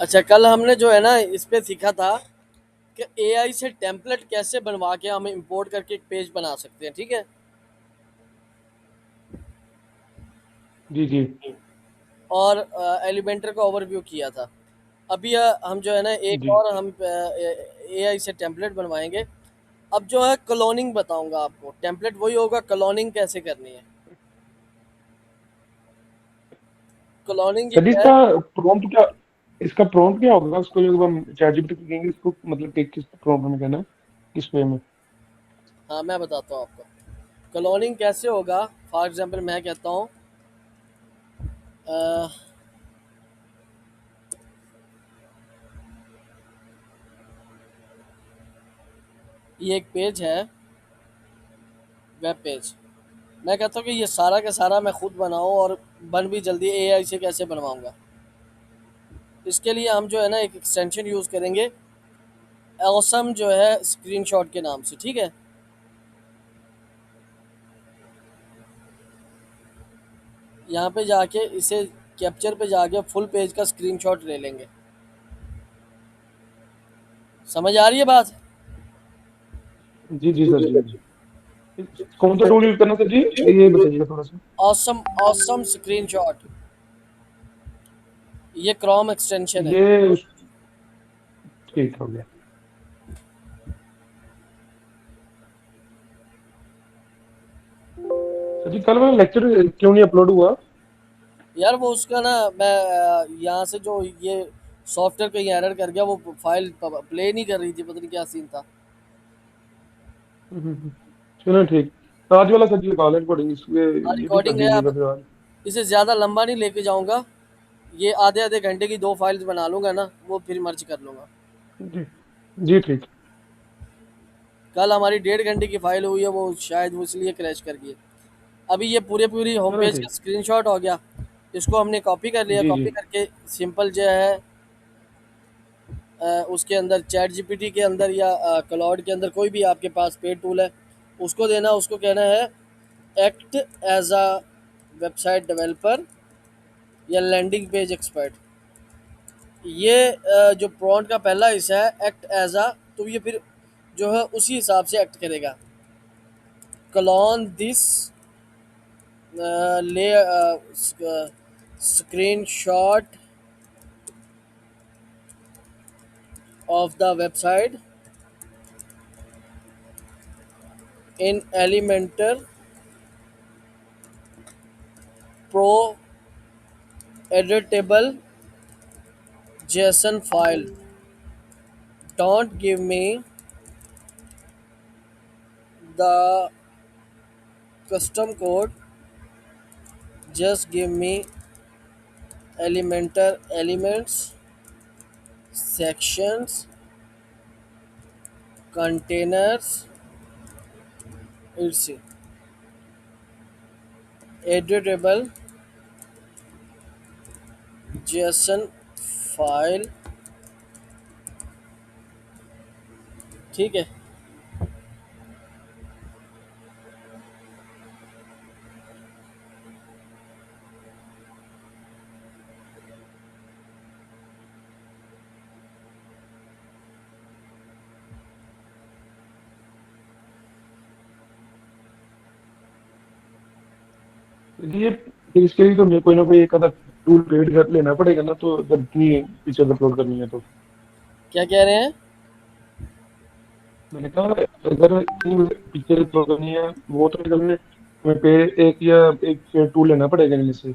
अच्छा, कल हमने जो है ना इस पे सीखा था कि एआई से टेम्पलेट कैसे बनवा के हम इंपोर्ट करके एक पेज बना सकते हैं, ठीक है। जी जी और एलिमेंटर का ओवरव्यू किया था। अभी हम जो है ना एक जी। और हम एआई से टेम्पलेट बनवाएंगे। अब जो है क्लोनिंग बताऊंगा आपको, टेम्पलेट वही होगा, क्लोनिंग कैसे करनी है। क्लोनिंग ये सर है। इसका प्रॉम्प्ट क्या, इसका प्रॉम्प्ट क्या होगा? उसको जब हम चैट जीपीटी को कहेंगे इसको, मतलब कि किस प्रॉम्प्ट में कहना है, किस वे में? हाँ, मैं बताता हूँ आपको क्लोनिंग कैसे होगा। फॉर एग्जांपल मैं कहता हूँ अ, ये एक पेज है, वेब पेज। मैं कहता हूँ कि ये सारा का सारा मैं खुद बनाऊँ और बन भी जल्दी, एआई से कैसे बनवाऊंगा। इसके लिए हम जो है ना एक एक्सटेंशन यूज़ करेंगे, ऑसम जो है स्क्रीनशॉट के नाम से, ठीक है। यहाँ पे जाके इसे कैप्चर पे जाके फुल पेज का स्क्रीनशॉट ले लेंगे। समझ आ रही है बात। जी जी सर, जी जी। कौन सा टूल यूज करना सर जी, ये बताइएगा थोड़ा सा। ऑसम ऑसम स्क्रीनशॉट, ये क्रोम एक्सटेंशन है। ये उस, ठीक हो गया। सर जी कल वाला लेक्चर क्यों नहीं अपलोड हुआ? यार वो उसका ना मैं यहाँ से जो ये सॉफ्टवेयर कहीं एरर कर गया, वो फाइल प्ले नहीं कर रही थी, पता नहीं क्या सीन था। हम्म। चलो ठीक। तो आज वाला सर जी कॉल है रिकॉर्डिंग, इसके हाँ, ये भी कर रिकॉर्डिंग है। दीजिएगा अब फिर आज। इसे ज़्यादा लंबा नहीं लेके जाऊंगा। ये आधे आधे घंटे की दो फाइल्स बना लूंगा ना, वो फिर मर्ज कर लूंगा। जी जी ठीक। कल हमारी 1.5 घंटे की फाइल हुई है, वो शायद वो इसलिए क्रैश कर गई है। अभी ये पूरे पूरी होम चलो पेज का ठीक। स्क्रीनशॉट हो गया। इसको हमने कॉपी कर लिया, जी जी कॉपी करके सिंपल जो है उसके अंदर चैट जीपीटी के अंदर या क्लाउड के अंदर, कोई भी आपके पास पेड टूल है उसको देना। उसको कहना है act as a website developer या लैंडिंग पेज एक्सपर्ट। ये जो प्रॉन्ट का पहला हिस्सा है एक्ट एज अ, तो ये फिर जो है उसी हिसाब से एक्ट करेगा। क्लोन दिस, ले screen shot of the website in Elementor pro editable JSON file. Don't give me the custom code, just give me Elementor elements, sections, containers, etc. Editable JSON file, ठीक है। ये फिर इसके लिए तो मुझे कोई ना कोई एक आधा टूल पेड कर लेना पड़ेगा ना, तो जब इतनी पिक्चर अपलोड करनी है तो। क्या कह रहे हैं। मैंने कहा अगर इतनी पिक्चर अपलोड करनी है वो तो फिर हमें पे एक या एक टूल लेना पड़ेगा इनमें से।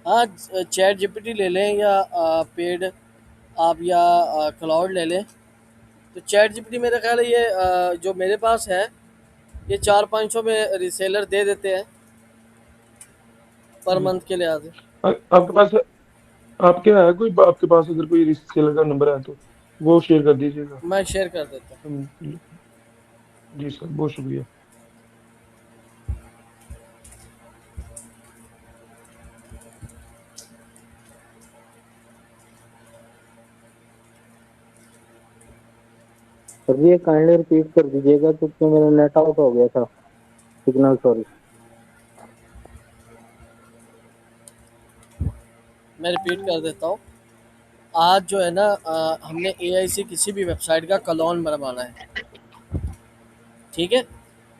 हाँ, चैट जीपीटी ले लें या पेड आप, या क्लाउड ले लें। तो चैट जीपीटी मेरा ख्याल है ये जो मेरे पास है, ये 400-500 में रिसेलर दे देते हैं पर जी। मंथ के लिहाज से। आपके पास, आपके है कोई, आपके पास अगर कोई रीसेलर का नंबर है तो वो शेयर कर दीजिएगा। मैं शेयर कर देता हूँ। हम- जी सर, बहुत शुक्रिया। सर जी ये काइंडली रिपीट कर दीजिएगा क्योंकि मेरा नेट आउट हो गया था, सिग्नल, सॉरी। मैं रिपीट कर देता हूँ। आज जो है ना हमने एआई से किसी भी वेबसाइट का क्लोन बनवाना है, ठीक है।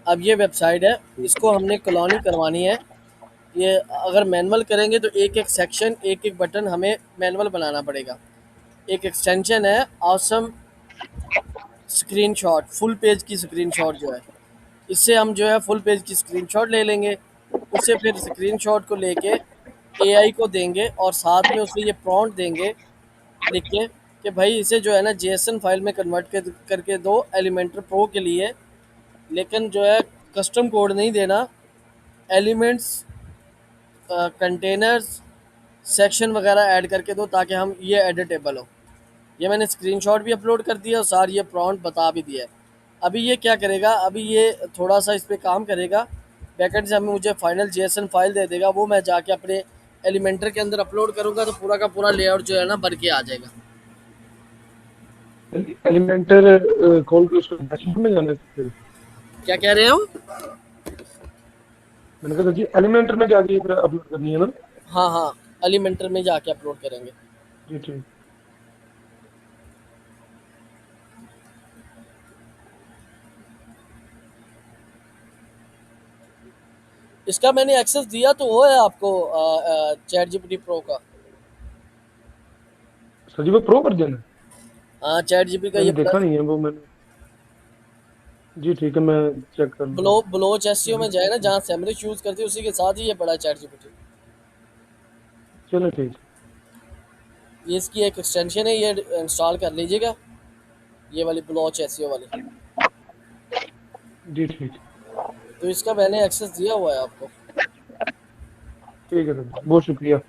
अब ये वेबसाइट है, इसको हमने क्लोनिंग करवानी है। ये अगर मैनुअल करेंगे तो एक एक सेक्शन, एक एक बटन हमें मैनुअल बनाना पड़ेगा। एक एक्सटेंशन है ऑसम स्क्रीनशॉट, फुल पेज की स्क्रीनशॉट जो है, इससे हम जो है फुल पेज की स्क्रीनशॉट ले लेंगे। उसे फिर स्क्रीनशॉट को लेके एआई को देंगे और साथ में उसे ये प्रॉम्प्ट देंगे लिख के कि भाई इसे जो है ना जेएसएन फाइल में कन्वर्ट करके दो एलिमेंटर प्रो के लिए, लेकिन जो है कस्टम कोड नहीं देना। एलिमेंट्स, कंटेनर्स, सेक्शन वगैरह ऐड करके दो ताकि हम ये एडिटेबल हो। ये मैंने स्क्रीनशॉट भी अपलोड कर दिया और सार ये प्रॉम्प्ट बता भी दिया है। अभी ये क्या करेगा, अभी ये थोड़ा सा इस पे काम करेगा, बैकेंड से हमें मुझे फाइनल जेएसएन फाइल दे देगा, वो मैं जाके अपने एलिमेंटर के अंदर अपलोड करूँगा तो पूरा का पूरा लेआउट जो है ना बन के आ जाएगा। एलिमेंटर खोल के उसको डैशबोर्ड में जाना है फिर। क्या कह रहे हो? मैंने कहा जी एलिमेंटर में जाके फिर अपलोड करनी है ना। हाँ हाँ, एलिमेंटर में जाके अपलोड करेंगे। जी ठीक। इसका मैंने एक्सेस दिया तो वो है आपको चैट जीपीटी प्रो का। सर जी वो प्रो वर्जन है? हाँ, चैट जीपी का मैंने ये देखा प्लस। नहीं है वो मैंने। जी ठीक है, मैं चेक कर लूँगा। ब्लोच एसईओ में जाए ना, जहाँ सैमरिच यूज़ करती है उसी के साथ ही ये पड़ा है चैट जीपीटी। चलो ठीक ये इसकी एक एक्सटेंशन है, ये इंस्टॉल कर लीजिएगा, ये वाली ब्लोच एसईओ वाली। है। जी ठीक। तो इसका मैंने एक्सेस दिया हुआ है आपको। ठीक है सर जी, बहुत शुक्रिया।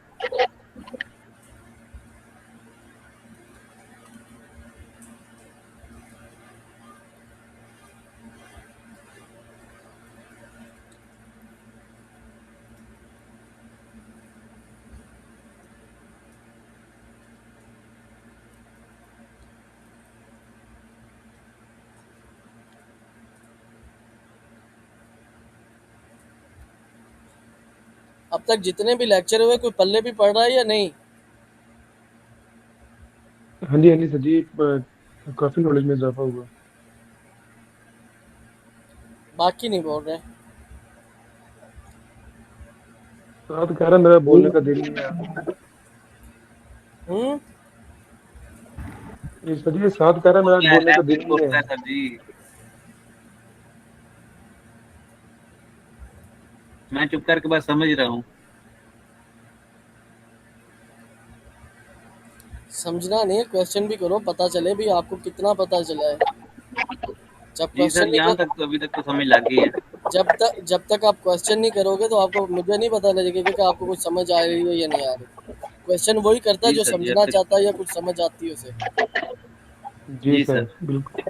अब तक जितने भी लेक्चर हुए कोई पल्ले भी पड़ रहा है या नहीं? हाँ जी सर जी, काफ़ी नॉलेज में इजाफा हुआ। बाकी नहीं बोल रहे? साथ कह रहा मेरा बोलने का दिल नहीं है। हम्म। ये सर जी साथ कह रहा मेरा क्या बोलने है का दिल आपको नहीं होता है है। सर जी? मैं चुप करके बस समझ रहा हूँ। समझना नहीं है, क्वेश्चन भी करो, पता चले भी आपको कितना पता चला है। जब जी क्वेश्चन सर, नहीं यहाँ कर तक तो अभी तक तो समझ लग गई है। जब तक आप क्वेश्चन नहीं करोगे तो आपको मुझे नहीं पता लगेगा कि आपको कुछ समझ आ रही है या नहीं आ रही। क्वेश्चन वही करता है जी जो सर जी, अब समझना तक। चाहता है या कुछ समझ आती है उसे। जी जी सर सर। बिल्कुल।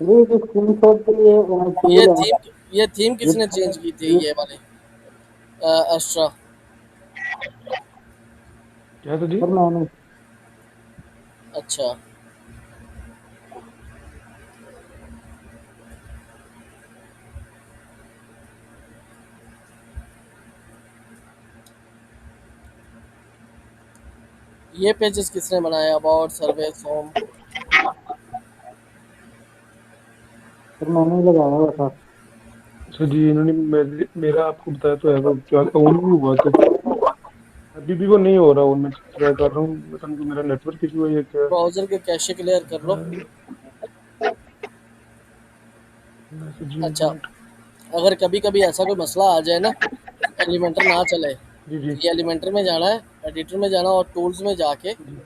ये जो स्क्रीनशॉट के लिए टूल ये है ना, थीम ये थीम ये किसने चेंज की थी, ये ये वाली एस्ट्रा? क्या सर जी? सर मैंने अच्छा, ये पेजेस किसने बनाया? About, survey, home? सर मैंने ही लगाया हुआ था। सर जी इन्होंने मेरा आपको बताया तो है, वो क्या ऑन भी हुआ तो अभी भी वो नहीं हो रहा। और मैं ट्राई कर रहा हूँ, पता नहीं मेरा नेटवर्क इशू है या क्या। ब्राउजर के कैशे क्लियर कर लो। मैसेजिंग अच्छा, नोट। अगर कभी कभी ऐसा कोई मसला आ जाए ना, एलिमेंटर ना चले, जी जी ये एलिमेंटर में जाना है, एडिटर में जाना और टूल्स में जाके जी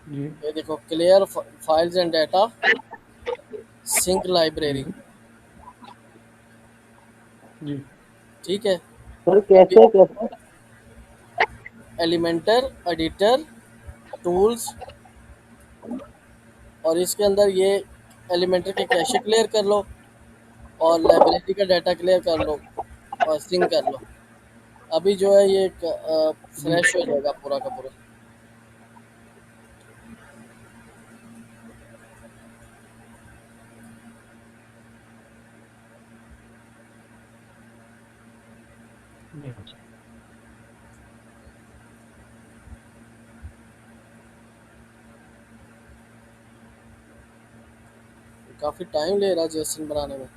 जी ये देखो clear files and data, sync library, जी जी ठीक है। सर अभी कैसे कैसे एलिमेंटर, एडिटर, टूल्स, और इसके अंदर ये एलिमेंटर के कैशे क्लियर कर लो और लाइब्रेरी का डाटा क्लियर कर लो और सिंक कर लो। अभी जो है ये जी फ्रेश हो जाएगा पूरा का पूरा। काफ़ी टाइम ले रहा है जेसन बनाने में।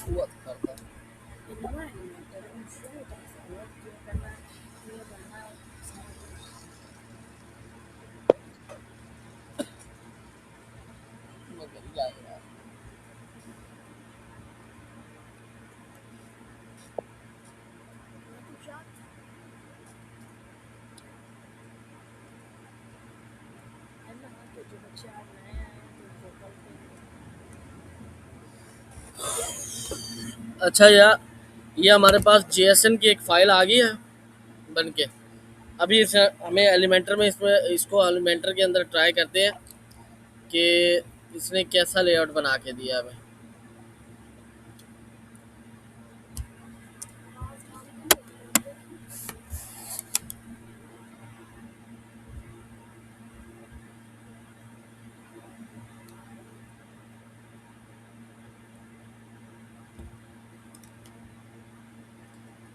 हुआ करता है। मगर यार, अच्छा यार, ये हमारे पास जेएसएन की एक फ़ाइल आ गई है बन के। अभी इसे हमें एलिमेंटर में इसमें इसको एलिमेंटर के अंदर ट्राई करते हैं कि इसने कैसा लेआउट बना के दिया हमें।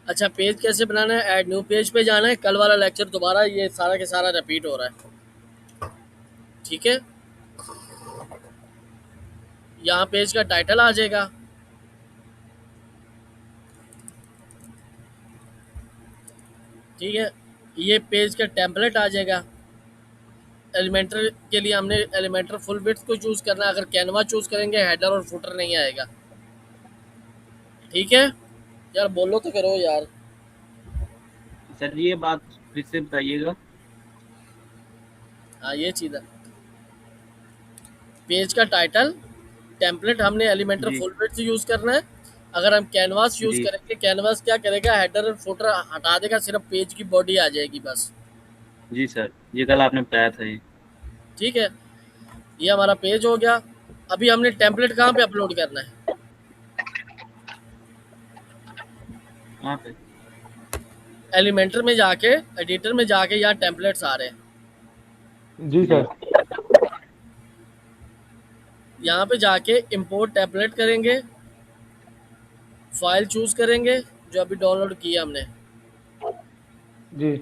अच्छा, पेज कैसे बनाना है? ऐड न्यू पेज पे जाना है। कल वाला लेक्चर दोबारा ये सारा के सारा रिपीट हो रहा है, ठीक है। यहाँ पेज का टाइटल आ जाएगा, ठीक है। ये पेज का टेम्पलेट आ जाएगा। एलिमेंटर के लिए हमने एलिमेंटर फुल विड्थ को चूज़ करना है। अगर कैनवा चूज़ करेंगे हेडर और फुटर नहीं आएगा, ठीक है। यार बोलो तो करो यार। सर जी ये बात फिर से बताइएगा। हाँ, ये चीज़ है। पेज का टाइटल टेम्पलेट हमने एलिमेंटर जी फुल विड्थ यूज़ करना है। अगर हम कैनवास यूज़ जी करेंगे, कैनवास क्या करेगा, हेडर और फुटर हटा देगा, सिर्फ पेज की बॉडी आ जाएगी बस, जी सर, ये कल आपने बताया था ये। ठीक है। ये हमारा पेज हो गया। अभी हमने टेम्पलेट कहाँ पे अपलोड करना है? वहाँ पे। एलिमेंटर में जाके, एडिटर में जाके, यहाँ टेम्पलेट्स आ रहे हैं। जी जी सर। यहाँ पे जाके इंपोर्ट टेम्पलेट करेंगे, फाइल चूज़ करेंगे जो अभी डाउनलोड किया हमने। जी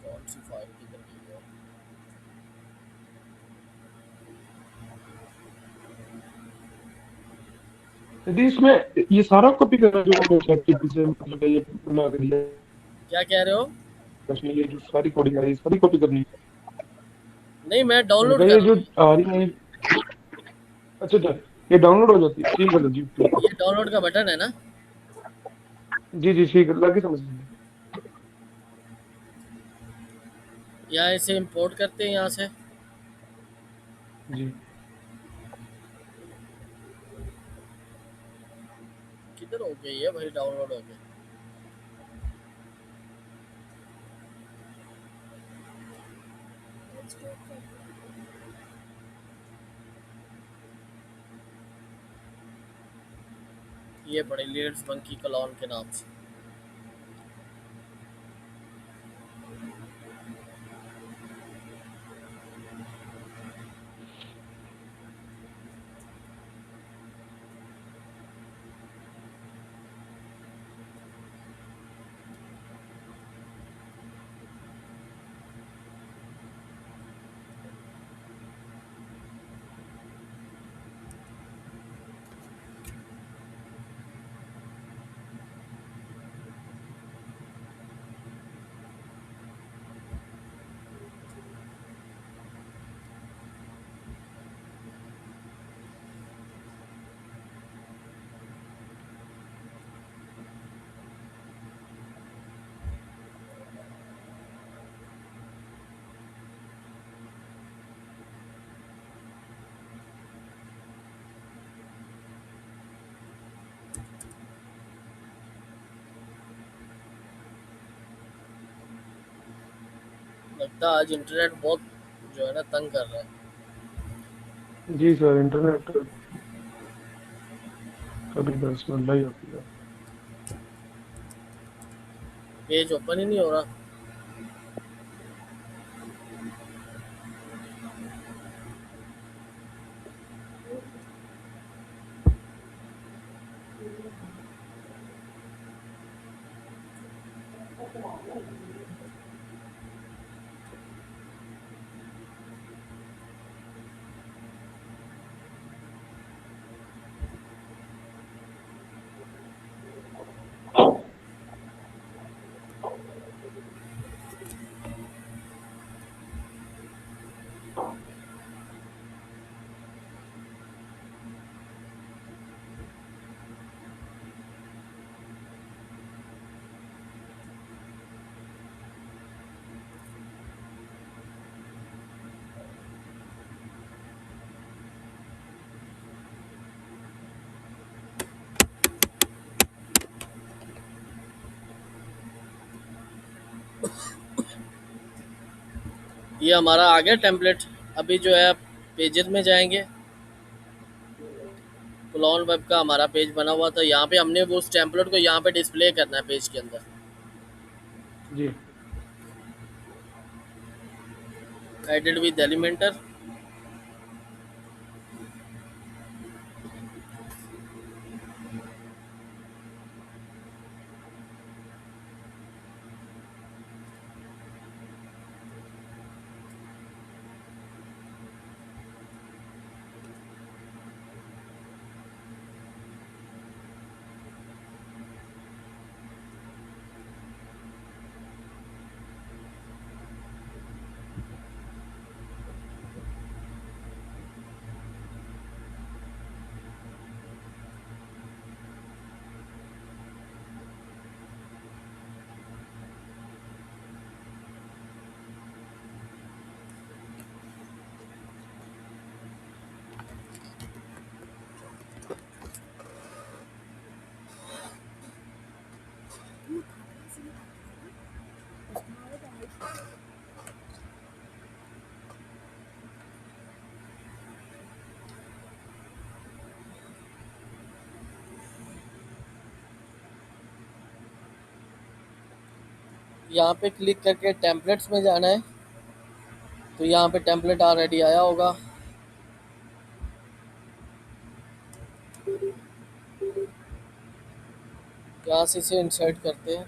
कौन सी फाइल किधर गई है? यदि इसमें ये सारा कॉपी करना जो चैट से मतलब ये बना कर दिया क्या कह रहे हो? इसमें, ये जो सारी कोडिंग आ रही है सारी कॉपी करनी है। नहीं, मैं मैंने डाउनलोड कहा कर ये रहा जो हूँ। आ रही है, अच्छा अच्छा, ये डाउनलोड हो जाती है, ठीक है जी ठीक ये डाउनलोड का बटन है ना। है। जी जी ठीक है, लगे समझ लीजिए। यहाँ इसे इंपोर्ट करते हैं यहाँ से। जी किधर हो गई है भाई, डाउनलोड हो गई। ये बड़ी लीड्स मंकी कलॉन के नाम से। लगता है आज इंटरनेट बहुत जो है ना तंग कर रहा है। जी सर, इंटरनेट कभी बस मल्ला ही होती है। पेज ओपन ही नहीं हो रहा। ये हमारा आ गया टेम्पलेट। अभी जो है पेजेस में जाएंगे। क्लोन वेब का हमारा पेज बना हुआ था, यहाँ पे हमने वो उस टेम्पलेट को यहाँ पे डिस्प्ले करना है पेज के अंदर। जी एडिट विद एलिमेंटर। यहाँ पे क्लिक करके टेम्पलेट्स में जाना है। तो यहाँ पे टेम्पलेट ऑलरेडी आया होगा। यहाँ से इसे इंसर्ट करते हैं।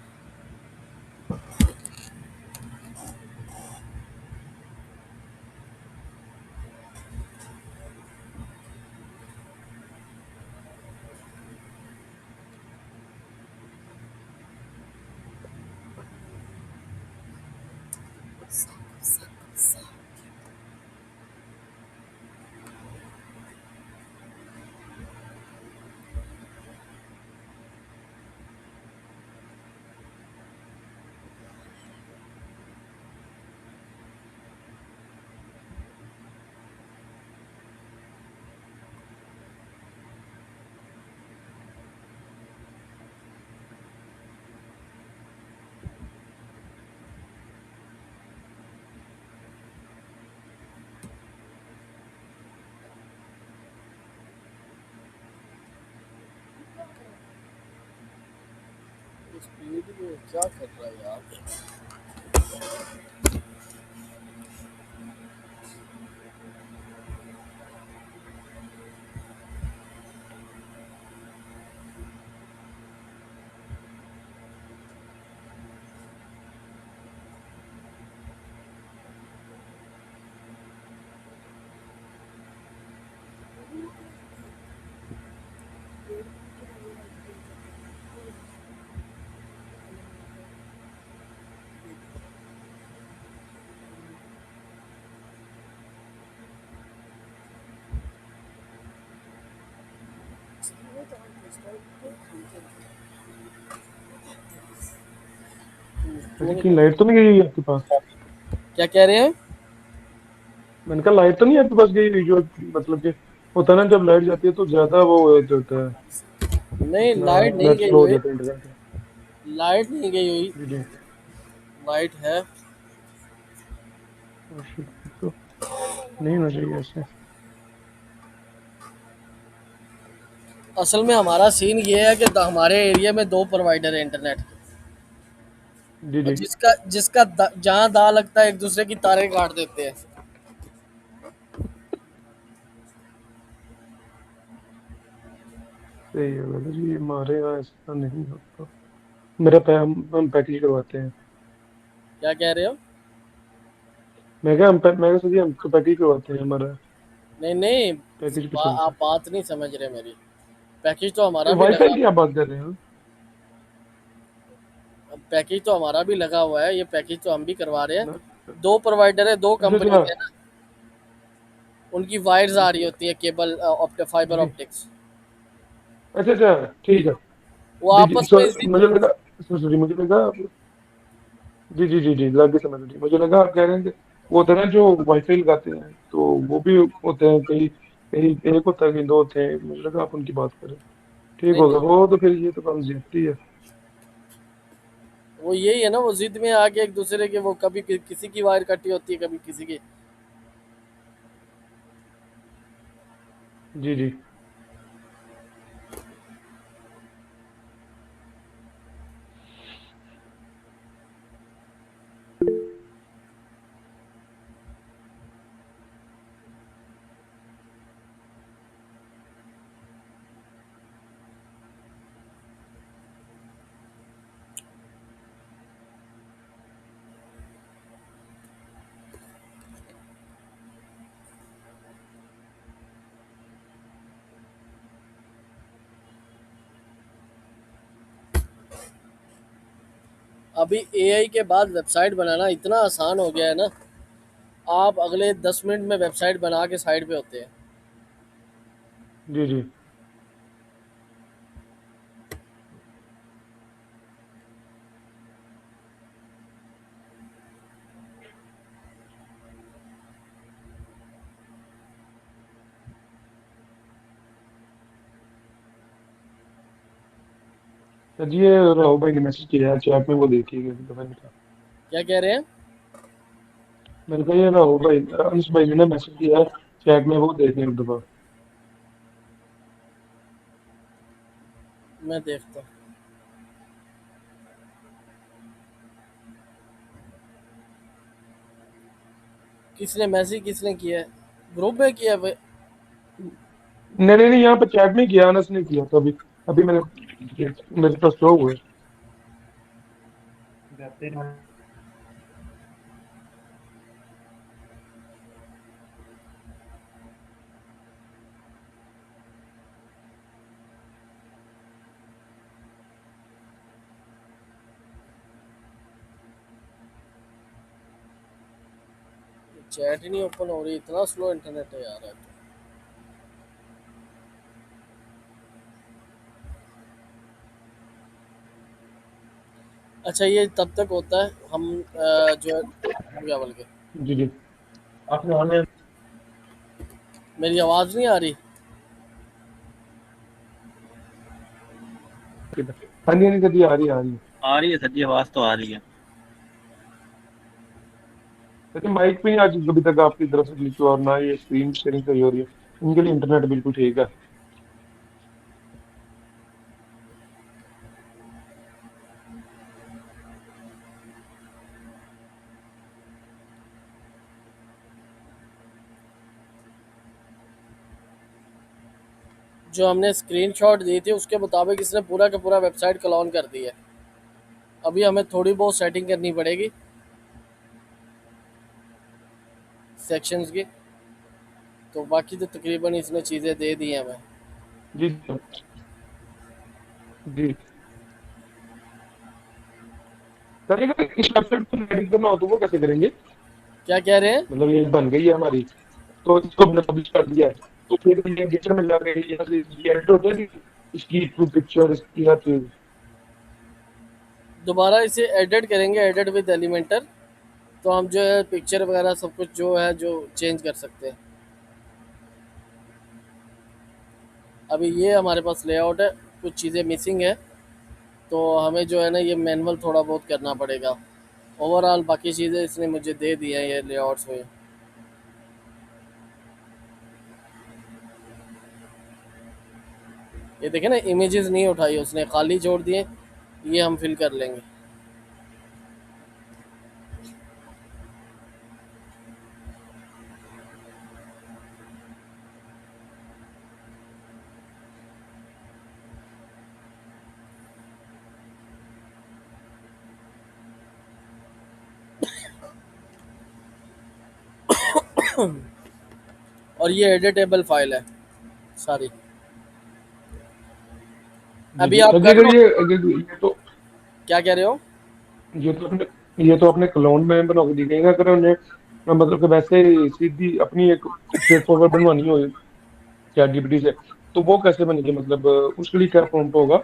स्पीड में क्या कर रहा है यार। ऐसी की लाइट तो नहीं गई हुई आपके पास? क्या कह रहे हैं? मैंने कहा लाइट तो नहीं आपके पास गई हुई, जो मतलब कि होता है ना जब लाइट जाती है तो ज्यादा वो हो जाता है, नहीं, अपना लाइट नहीं नेट गई स्लो हो हुई। जाता है इंटरनेट का। लाइट नहीं गई हुई। जी जी। लाइट है। तो नहीं होना चाहिए ऐसे। असल में हमारा सीन ये है कि हमारे एरिया में 2 प्रोवाइडर है इंटरनेट के, जी और जी। जिसका जिसका जहाँ दा लगता है एक दूसरे की तारें काट देते हैं। सही है brother जी, हमारे यहाँ ऐसा नहीं होता। मेरा हम पैकेज करवाते हैं। क्या कह रहे हो? मैं क्या मैं कहा सर जी, हम तो पैकेज करवाते हैं हमारा। नहीं नहीं, पैकेज पे चलता आप बात नहीं समझ रहे मेरी। पैकेज तो है। हमारा भी वाईफाई लगा, की आप बात कर रहे हो? पैकेज तो हमारा भी लगा हुआ है, ये पैकेज तो हम भी करवा रहे हैं। ना? 2 प्रोवाइडर है, 2 अच्छा कंपनी अच्छा। के ना, उनकी वायर्स आ रही होती है, केबल फाइबर जी। ऑप्टिक्स, अच्छा अच्छा, ठीक है। वो जी जी आपस में सर, इसी। मुझे लगा, सॉरी मुझे लगा जी जी जी जी, लग गई समझ गई। मुझे लगा आप कह रहे हैं कि वो होता है ना जो वाईफाई लगाते हैं, तो वो भी होते हैं कई, कई एक होता है कहीं दो होते हैं, मुझे लगा आप उनकी बात करें। ठीक नहीं होगा नहीं, वो, तो फिर ये तो काम ज्यादती है। वो यही है ना, वो जिद में आके एक दूसरे के, वो कभी किसी की वायर कटी होती है, कभी किसी की। जी जी। अभी एआई के बाद वेबसाइट बनाना इतना आसान हो गया है ना, आप अगले 10 मिनट में वेबसाइट बना के साइड पे होते हैं। जी जी। सर जी, ये राहुल भाई ने मैसेज किया है चैट में, वो देखिएगा एक दफा इनका। क्या कह रहे हैं? मैंने कहा ये राहुल भाई, अंश भाई ने ना मैसेज किया है चैट में, वो देखें एक दफा। मैं देखता हूँ। किसने मैसेज किसने किया है? ग्रुप में किया है? नहीं नहीं नहीं, यहाँ पर चैट में किया, अनस ने किया था अभी। अभी मैंने, मेरे पास शो हुए। चैट ही नहीं ओपन हो रही, इतना स्लो इंटरनेट है यार आज। अच्छा, ये तब तक होता है, हम जो है, क्या बोल के, जी जी। आपने ऑनलाइन? मेरी आवाज़ नहीं आ रही? हाँ जी हाँ जी सर जी, आ रही है आ रही है। आ रही है सर जी, आवाज तो आ रही है। लेकिन माइक पे ही आज अभी तक आपकी तरफ से क्लिक हुआ, और ना ये स्क्रीन शेयरिंग सही हो रही है। इनके लिए इंटरनेट बिल्कुल ठीक है। जो हमने स्क्रीनशॉट दी थी उसके मुताबिक इसने पूरा का पूरा वेबसाइट क्लोन कर दी है। अभी हमें थोड़ी बहुत सेटिंग करनी पड़ेगी सेक्शंस की, तो बाकी तो तकरीबन इसने चीज़ें दे दी हैं हमें। जी जी। सर अगर इस वेबसाइट को एडिट करना हो तो वो कैसे करेंगे? क्या कह रहे हैं? मतलब ये बन गई है हमारी, तो इसको हमने पब्लिश कर दिया है, तो फिर ये गेटर में जा रही है, यहाँ से ये एडिट होता है कि इसकी पिक्चर, इसकी हर चीज। दोबारा इसे एडिट करेंगे, एडिट विद एलिमेंटर, तो हम जो है पिक्चर वगैरह सब कुछ जो है जो चेंज कर सकते हैं। अभी ये हमारे पास लेआउट है, कुछ चीज़ें मिसिंग है, तो हमें जो है ना ये मैनुअल थोड़ा बहुत करना पड़ेगा। ओवरऑल बाकी चीज़ें इसने मुझे दे दी हैं, ये लेआउट्स में। ये देखे ना, इमेजेस नहीं उठाई उसने, खाली छोड़ दिए। ये हम फिल कर लेंगे। और ये एडिटेबल फाइल है सारी। जी अभी जी आप सर जी, कर लो। अगर क्या कह रहे हो? ये तो अपने ये तो अपने क्लोन में बना के दी गई है। अगर उन्हें मतलब कि वैसे सीधी अपनी एक स्ट्रेट फॉरवर्ड बनवानी हो चैट जीपीटी से, तो वो कैसे बनेगी? मतलब उसके लिए क्या प्रॉम्प्ट होगा?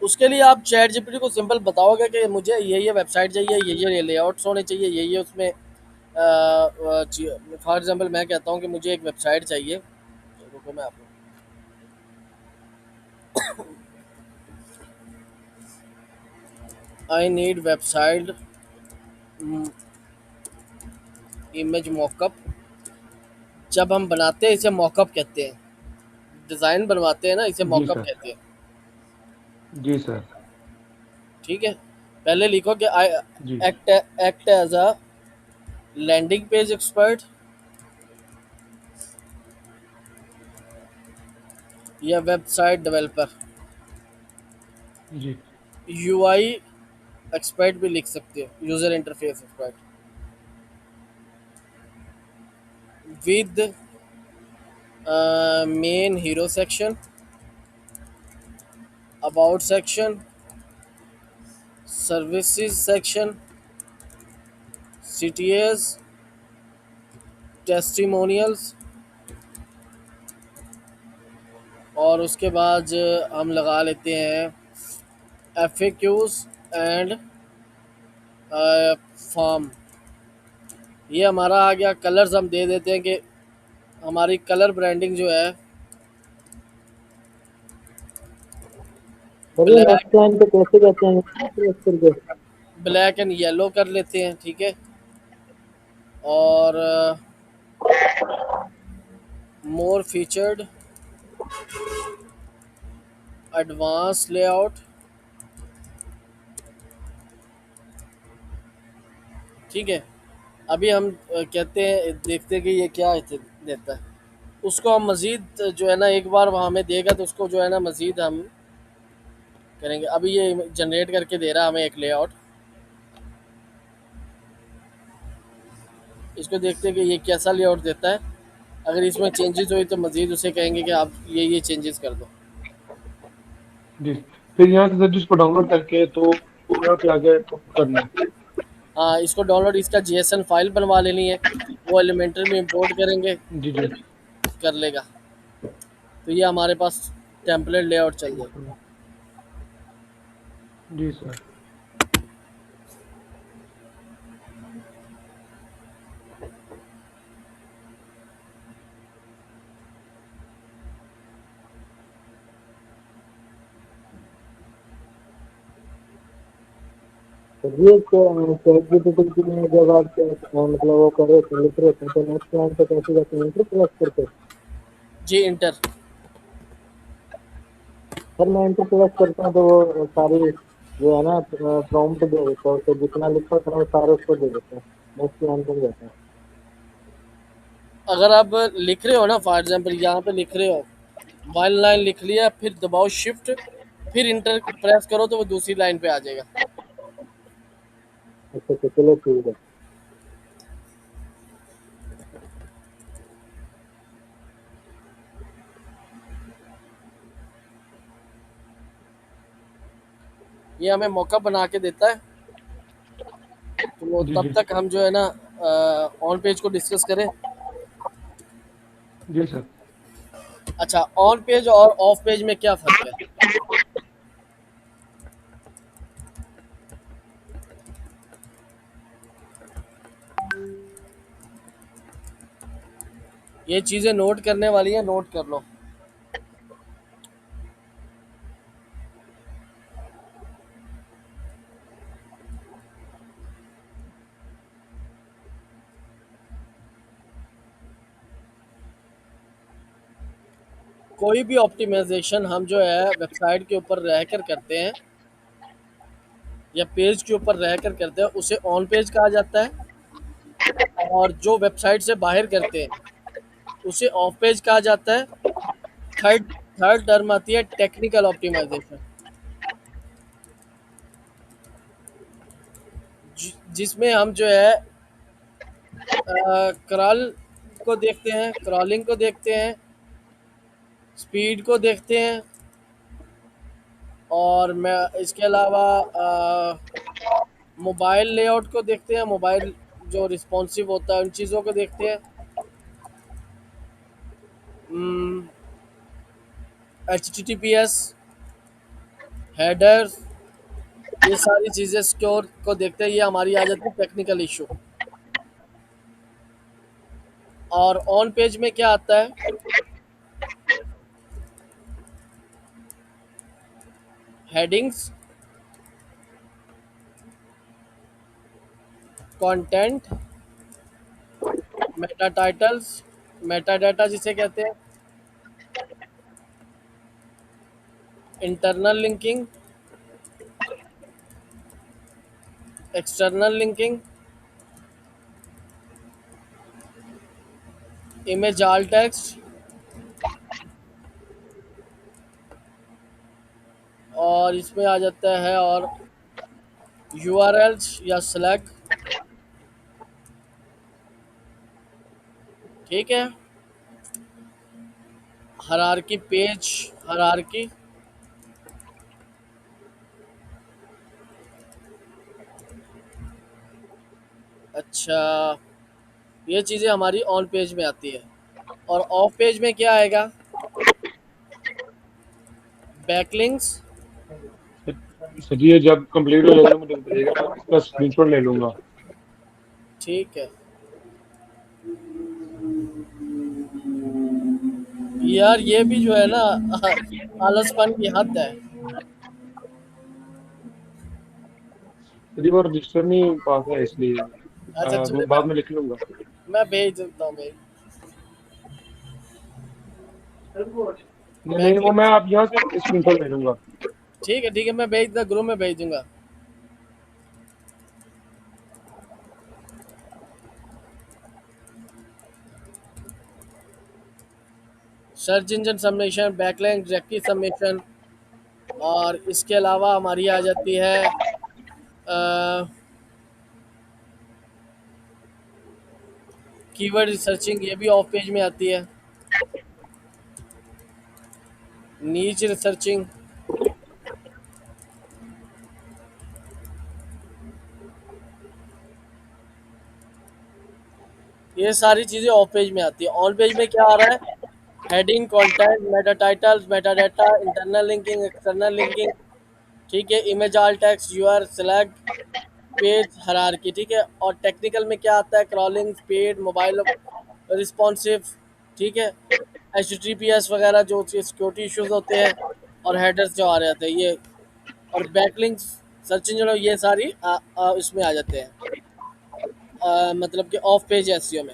उसके लिए आप चैट जीपीटी को सिंपल बताओगे कि मुझे ये वेबसाइट चाहिए, ये लेआउट्स होने चाहिए, ये उसमें। फॉर एग्जांपल मैं कहता हूँ कि मुझे एक वेबसाइट चाहिए, तो रुको मैं आपको। I need website image mock-up. जब हम बनाते हैं इसे मॉकअप कहते हैं, डिज़ाइन बनवाते हैं ना, इसे जी मॉकअप सर। कहते हैं। जी सर। ठीक है, पहले लिखो कि आई जी act as a landing page expert या वेबसाइट डेवलपर। जी यूआई एक्सपर्ट भी लिख सकते हो, user interface expert, with main hero section, about section, services section, CTS, testimonials. और उसके बाद हम लगा लेते हैं एफएक्यूज एंड फॉर्म। ये हमारा आ गया। कलर्स हम दे देते हैं कि हमारी कलर ब्रांडिंग जो है सर ये ब्लैक नेक्स्ट लाइन पे कैसे कहते हैं प्रेस करके? ब्लैक एंड येलो कर लेते हैं, ठीक है। और मोर फीचर्ड, एडवांस लेआउट, ठीक है। अभी हम कहते हैं, देखते हैं कि ये क्या देता है। उसको हम मज़ीद जो है ना, एक बार वहाँ हमें देगा तो उसको जो है ना मज़ीद हम करेंगे। अभी ये जनरेट करके दे रहा है हमें एक लेआउट। इसको देखते हैं कि ये कैसा लेआउट देता है। अगर इसमें चेंजेस हुई तो मज़ीद उसे कहेंगे कि आप ये चेंजेस कर दो। जी। फिर यहाँ से सर जिसको डाउनलोड करके तो यहाँ पे आगे तो करना है। हाँ, इसको डाउनलोड, इसका जेएसएन फाइल बनवा लेनी है, वो एलिमेंटर में इंपोर्ट करेंगे, जी जी। कर लेगा। तो ये हमारे पास टेम्पलेट लेआउट चल जाएगा। जी सर। तो ये चैट जीपीटी में जब आप मतलब वो कर रहे थे, लिख रहे थे, तो नेक्स्ट लाइन पे कैसे कहते हैं? इंटर प्रेस करके? जी इंटर। सर मैं इंटर प्रेस करता हूँ तो वो सारी जो है ना प्रॉम्प्ट दे देता है, तो जितना लिखा था वो सारे उसको दे देता है, नेक्स्ट लाइन पे जाता है। अगर आप लिख रहे हो ना, फॉर एग्जांपल यहाँ पे लिख रहे हो, वन लाइन लिख लिया, फिर दबाओ शिफ्ट, फिर इंटर प्रेस करो तो वो दूसरी लाइन पे आ जाएगा। अच्छा अच्छा, चलो ठीक है। ये हमें मौका बना के देता है। तो जी तब जी। तक हम जो है ना ऑन पेज को डिस्कस करें। जी सर। अच्छा, ऑन पेज और ऑफ पेज में क्या फ़र्क है? ये चीज़ें नोट करने वाली है, नोट कर लो। कोई भी ऑप्टिमाइजेशन हम जो है वेबसाइट के ऊपर रहकर करते हैं या पेज के ऊपर रहकर करते हैं उसे ऑन पेज कहा जाता है, और जो वेबसाइट से बाहर करते हैं उसे ऑफ पेज कहा जाता है। थर्ड थर्ड टर्म आती है टेक्निकल ऑप्टिमाइजेशन, जिसमें हम जो है क्रॉल को देखते हैं, क्रॉलिंग को देखते हैं, स्पीड को देखते हैं, और मैं इसके अलावा मोबाइल लेआउट को देखते हैं, मोबाइल जो रिस्पॉन्सिव होता है उन चीज़ों को देखते हैं, HTTPS, हेडर्स, ये सारी चीज़ें स्टोर को देखते हैं। ये हमारी आ जाती है टेक्निकल इशू। और ऑन पेज में क्या आता है, headings, content, meta titles, meta data जिसे कहते हैं, internal linking, external linking, image alt text, और इसमें आ जाता है और URLs या स्लैग। ठीक है, हायरार्की, पेज हायरार्की, अच्छा, ये चीज़ें हमारी ऑन पेज में आती है। और ऑफ पेज में क्या आएगा, बैकलिंक्स, सर ये जब कंप्लीट हो जाएगा मुझे बताइएगा, मैं इसका स्क्रीनशॉट ले लूंगा। ठीक है यार, ये भी जो है ना आलसपन की हद है। सर वो रजिस्टर नहीं पास है इसलिए अच्छा चले, मैं बाद में लिख लूंगा। मैं भेज देता हूँ भाई। नहीं नहीं, वो मैं बैकलिंक्स, आप यहाँ से स्क्रीनशॉट ले लूंगा। ठीक है, मैं भेज दूँ, ग्रुप में भेज दूंगा। Search engine submission, backlink, directory submission, और इसके अलावा हमारी आ जाती है कीवर्ड रिसर्चिंग, ये भी ऑफ पेज में आती है। नीच रिसर्चिंग, ये सारी चीज़ें ऑफ पेज में आती है। ऑन पेज में क्या आ रहा है, heading, content, meta titles, meta data, internal linking, external linking, ठीक है, image alt text, UR, slug, page hierarchy. ठीक है, और टेक्निकल में क्या आता है, क्रॉलिंग, स्पीड, मोबाइल रिस्पॉन्सिव, ठीक है, HTTPS वगैरह जो सिक्योरिटी इश्यूज होते हैं, और हेडर्स जो आ रहे होते हैं ये, और बैकलिंक्स, सर्च इंजन, ये सारी इसमें आ जाते हैं, मतलब कि ऑफ पेज एसईओ में।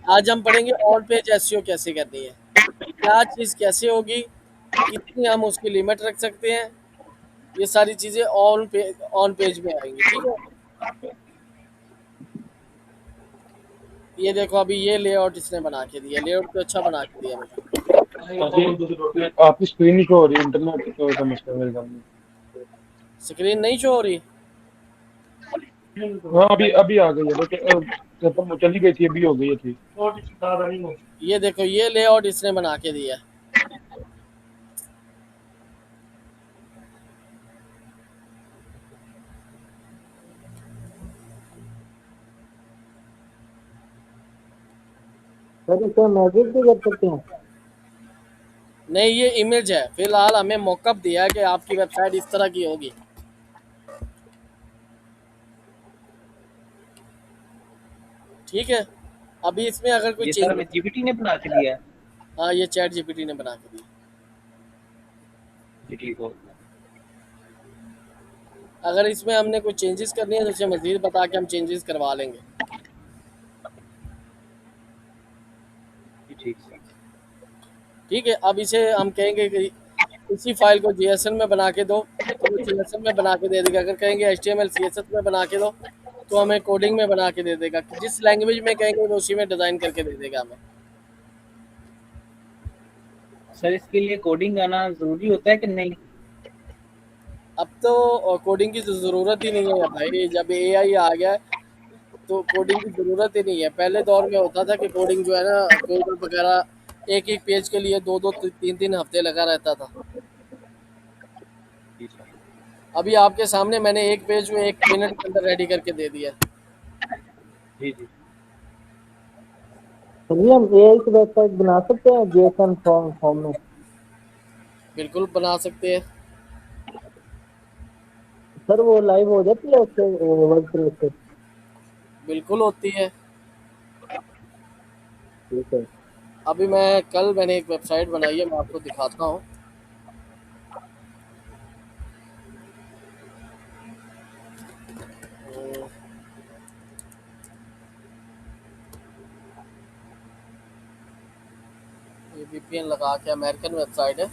आज हम पढ़ेंगे ऑन पेज एसईओ कैसे करनी है, क्या चीज़ कैसे होगी, कितनी हम उसकी लिमिट रख सकते हैं, ये सारी चीज़ें ऑन पेज में आएंगी। ठीक है, ये देखो अभी ये लेआउट इसने बना के दिया, लेआउट तो अच्छा बना के दिया मुझे। आपकी स्क्रीन नहीं शो हो रही, इंटरनेट तो समस्या है मेरे सामने। स्क्रीन नहीं शो हो रही, हाँ अभी अभी आ गई है, खत्म चली गई थी, अभी हो गई थी। ये देखो ये लेआउट इसने बना के दिया। सर इसे हम एडिट भी कर सकते हैं। नहीं, ये इमेज है, फिलहाल हमें मॉकअप दिया है कि आपकी वेबसाइट इस तरह की होगी। ठीक है, अभी इसमें अगर कोई ये चेंज, सर जीपीटी ने बना के दिया है। हाँ ये चैट जीपीटी ने बना के दिया। जी ठीक हो, अगर इसमें हमने कोई चेंजेस करनी है तो उसे मज़ीद बता के हम चेंजेस करवा लेंगे। जी ठीक सर। ठीक है, अब इसे हम कहेंगे कि इसी फाइल को जीएसएन में बना के दो, तो वो जीएसएन में बना के दे देगा। अगर कहेंगे एचटीएमएल सीएसएस में बना के दो, तो हमें कोडिंग में बना के दे देगा। जिस लैंग्वेज में कहेंगे वो उसी में डिज़ाइन करके दे देगा हमें। सर इसके लिए कोडिंग आना जरूरी होता है कि नहीं? अब तो कोडिंग की ज़रूरत ही नहीं है भाई, जब एआई आ गया है, तो कोडिंग की ज़रूरत ही नहीं है। पहले दौर में होता था कि कोडिंग जो है ना, कोड वगैरह एक एक पेज के लिए दो दो तीन तीन हफ्ते लगा रहता था। जी सर। अभी आपके सामने मैंने एक पेज में 1 मिनट के अंदर रेडी करके दे दिया है। जी जी। चलिए हम एआई की वेबसाइट बना सकते हैं जेसन फॉर्म फॉर्म में। बिल्कुल बना सकते हैं। सर वो लाइव हो जाती है उससे वर्ड से? बिल्कुल होती है। ठीक है। अभी मैंने एक वेबसाइट बनाई है, मैं आपको दिखाता हूँ। हम्म, ये वीपीएन लगा के अमेरिकन वेबसाइट है।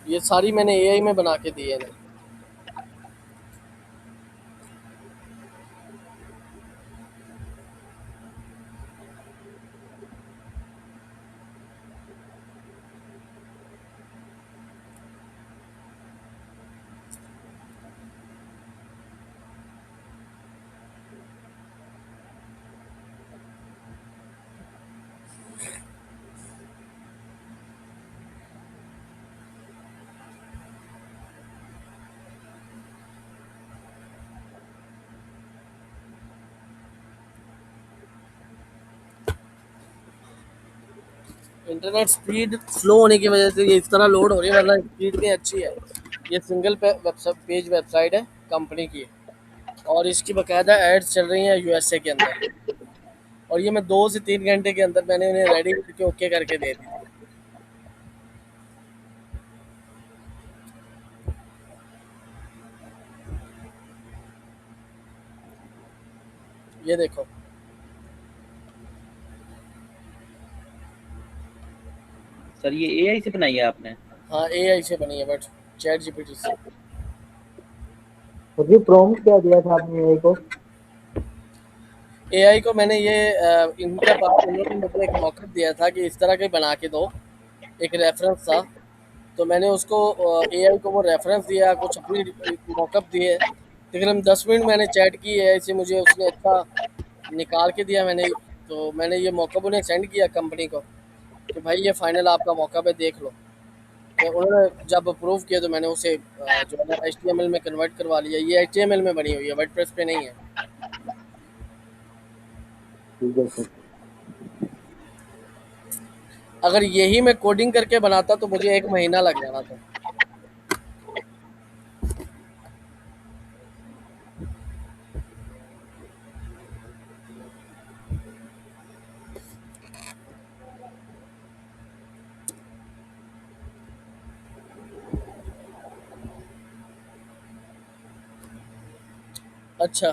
ये सारी मैंने एआई में बना के दी है ना। इंटरनेट स्पीड स्लो होने की वजह से ये इस तरह लोड हो रही है, वरना स्पीड भी अच्छी है। ये सिंगल पेज वेबसाइट है कंपनी की, और इसकी बकायदा एड्स चल रही हैं यूएसए के अंदर। और ये मैं 2 से 3 घंटे के अंदर मैंने इन्हें रेडी करके ओके करके दे दी। ये देखो। सर ये एआई से बनाई है आपने? हाँ, एआई से बनी है, बट चैट जीपीटी से। और ये प्रॉम्प्ट क्या दिया था आपने एआई को? एआई को मैंने ये इनके पास उन्होंने मुझे एक मौका दिया था कि इस तरह के बना के दो, एक रेफरेंस था। तो मैंने उसको एआई को वो रेफरेंस दिया, कुछ अपनी मॉकअप दिए। तकरीबन 10 मिनट मैंने चैट की एआई से, मुझे उसने अच्छा निकाल के दिया। तो मैंने ये मॉकअप उन्हें सेंड किया कंपनी को कि भाई ये फाइनल आपका मॉकअप है, देख लो। तो उन्होंने जब अप्रूव किया तो मैंने उसे जो है ना एचटीएमएल में कन्वर्ट करवा लिया। ये एचटीएमएल में बनी हुई है, वर्डप्रेस पे नहीं है। ठीक है सर। अगर यही मैं कोडिंग करके बनाता तो मुझे 1 महीना लग जाना था। अच्छा,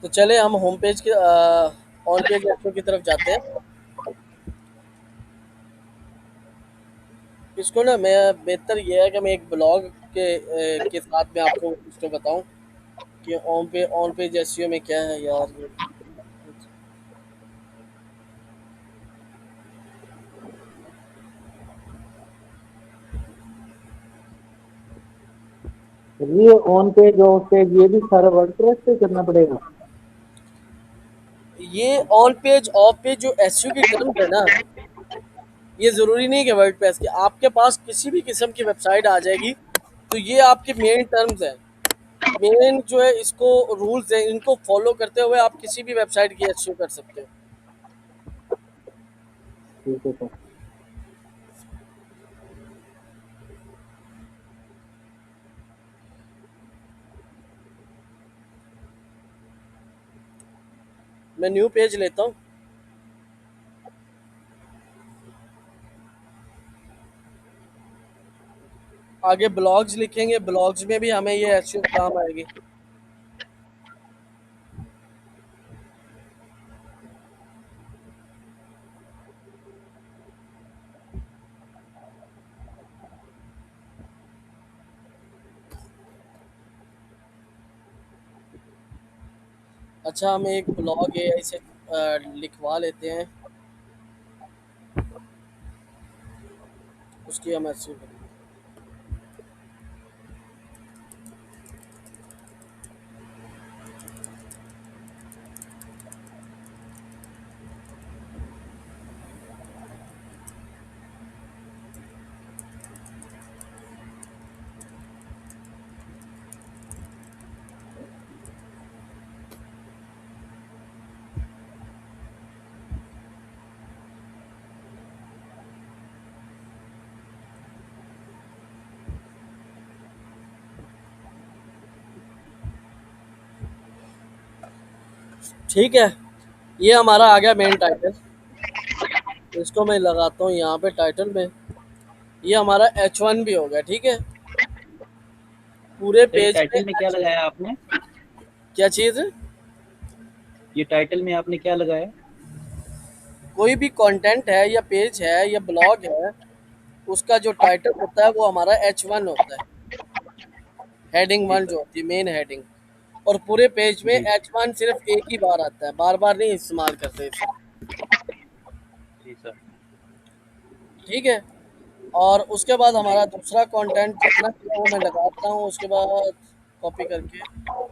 तो चले हम होम पेज के ऑन पेज एसईओ की तरफ जाते हैं। इसको ना मैं बेहतर ये है कि मैं एक ब्लॉग के साथ में आपको इसको बताऊं कि ऑन पेज एसईओ में क्या है यार ये। ये ऑन पेज ऑफ पेज ये भी सारा वर्डप्रेस से करना पड़ेगा? ये ऑन पेज ऑफ पेज जो एसईओ की टर्म्स है ना, ये ज़रूरी नहीं कि वर्डप्रेस की आपके पास किसी भी किस्म की वेबसाइट आ जाएगी, तो ये आपके मेन टर्म्स हैं। मेन जो है इसको रूल्स हैं, इनको फॉलो करते हुए आप किसी भी वेबसाइट की एसईओ कर सकते हो। ठीक है सर। मैं न्यू पेज लेता हूँ। आगे ब्लॉग्स लिखेंगे, ब्लॉग्स में भी हमें ये एसईओ काम आएगी। अच्छा, हम एक ब्लॉग एआई से लिखवा लेते हैं, उसकी हम एसईओ करेंगे। ठीक है, ये हमारा आ गया मेन टाइटल। इसको मैं लगाता हूँ यहाँ पे टाइटल में। ये हमारा H1 भी हो गया, ठीक है। पूरे सर ये पेज में टाइटल में क्या लगाया आपने? क्या चीज़? ये टाइटल में आपने क्या लगाया? कोई भी कंटेंट है या पेज है या ब्लॉग है, उसका जो टाइटल होता है वो हमारा H1 होता है। हेडिंग जी 1 सर। जो होती है, मेन हेडिंग। और पूरे पेज में जी H1 सिर्फ एक ही बार आता है, बार बार नहीं इस्तेमाल करते इसे। जी सर। ठीक है। और उसके बाद हमारा दूसरा कंटेंट जितना भी है वो मैं लगाता हूँ, उसके बाद कॉपी करके